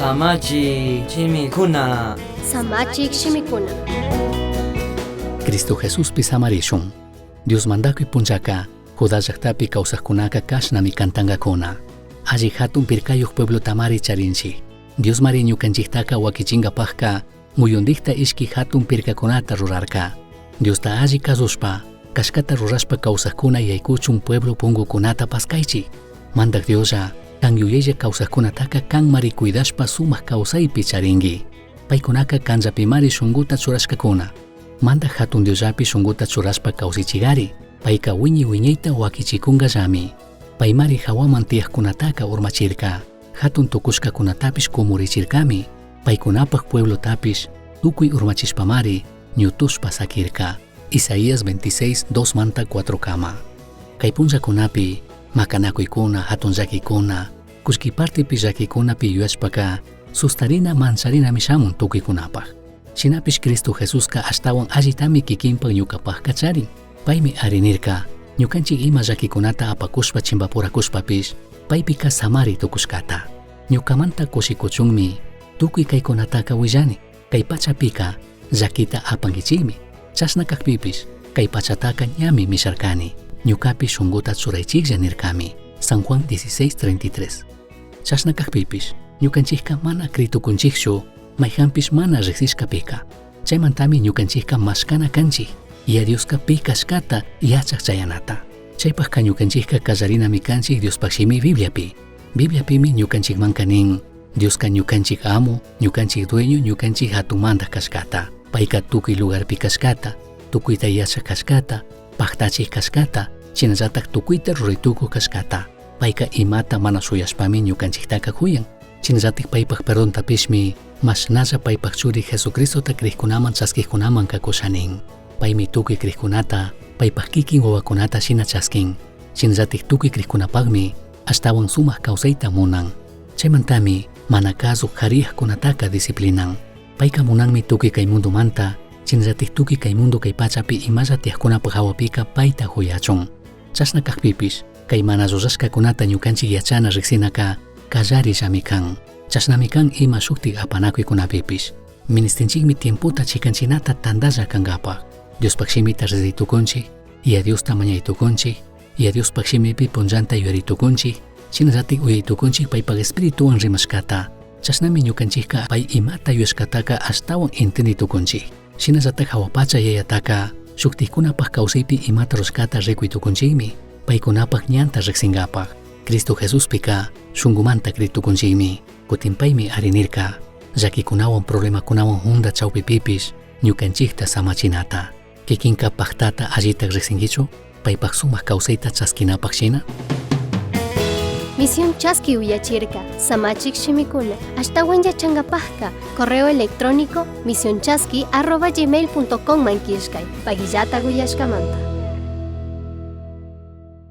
Samachi Chimikuna. Samachik Shimikuna. Cristo Jesús pisamarishun. Dios mandakui punchaka, Judas llaqtapi kawsaqkunaka kashnami kantangakuna. Alli hatun pirkayuq pueblo tamari charinchi. Dios mari ñukanchiktaka wakichinkapaqqa muyundikta ishki hatun pirkakunata rurarka. Diosta alli kasushpa, kashkata rurashpa kawsaqkuna yaykuchun pueblo pungukunata paskaychi. Mandak Diosa, kan yuyaylla kawsaqkunataka kan mari cuidashpa sumaq kawsaypi charinki. Paykunaka kanllapi mari shunquta churashkakuna. Mandak hatun Diosapi shunquta churashpa kawsichigari, payka wiñayta wakichikunqallami. Paymari hawaman tiyaqkunataka urmachirka, hatun tukushkakunatapish kumurichirkami, paykunapaq pueblotapish tukuy urmachishpamari ñutushpa sakirka. Isaías 26, 2 manta 4 kama. Kay punllakunapi, makanakuykuna, hatun llakikuna, kushkipartipi llakikunapi yuyashpaka, sustarina mancharinami shamun tukuykunapaq. Shinapish Cristo Jesuska ashtawan allitami kikinpaq ñukapaq kacharin. Paymi arinirka, ñukanchik ima llakikunata apakushpa chimpapurakushpapish, paypika samari tukushkata. Ñukamanta kushikuchunmi, tukuy kaykunataka willani, kay pachapika llakita apankichikmi. Chashna kakpipish, kay pachataka ñami misharkani, ñukapi shunquta churaychiklla nirkami. San Juan 16:33. Chashna kakpipish, ñukanchikka mana kritukunchikshu, mayhampish mana riqsishkapika. Chaymantami ñukanchikka mashkana kanchik, Dioska pi kashkata yachaq chayanata. Chaypaqqa ñukanchikka kallarinami kanchik Diospaqshimi Bibliapi. Bibliapimi ñukanchikmanka nin, Dioska ñukanchik amo, ñukanchik dueño, ñukanchik hatunmanta kashkata. Payka tukuy lugarpi kashkata, tukuyta yachaq kashkata, paqtachik kashkata, chinallatak tukuyta ruraytukuq kashkata. Payka imata mana shuyashpami ñukanchiktaka kuyan. Chinallatik paypaq perdontapishmi mashnalla paypaq churi Jesucristota kriqkunaman chaskiqkunaman kakushanin. Paymi tukuy kriqkunata, paypaq kikin wawakunata shina chaskin. Chinallatik tukuy kriqkunapaqmi ashtawan sumaq kawsayta munan. Chaymantami mana kasuq qariyaqkunataka disciplinan. Payka munanmi tukuy kay mundumanta, chinallatik tukuy kay mundo kay pachapi imalla tiyaqkunapaq hawapika payta huyachun. Chashna kaqpipish, kay mana rurashkakunata ñukanchik yachana riqsinaka kallarillami kan. Chashnami kan ima shuktik apanakuykunapipish. Ministinchikmi tiemputa chikanchinata tandalla kankapaq. Diospaqshimi tarriditukunchik, y a Diosta mañaytukunchik, y a Diospaqshimipi punllanta yuyaritukunchik, chinallatik uyaytukunchik paypaq espirituwan rimashkata. Chashnami ñukanchikka pay imata yuyashkataka ashtawan entenditukunchik. Shinallatak hawapacha yayataka shuktikkunapaq kawsaypi imata rushkata rikuytukunchikmi, paykunapaq ñanta riqsinkapaq. Cristo Jesuspika shunqumanta kritukunchikmi, kutinpaymi arinirka, llakikunawan problemakunawan hunda chawpipipish ñukanchikta samachinata. Kikinka paqtata allita riqsinkichu, paypaq sumaq kawsayta chaskinapaq shina? Misión Chasqui Uyachirka, Samachik Shimikuna, ashtawan yachangapajka, correo electrónico misionchasqui@gmail.com mankishkay, pagillata guyashkamanta.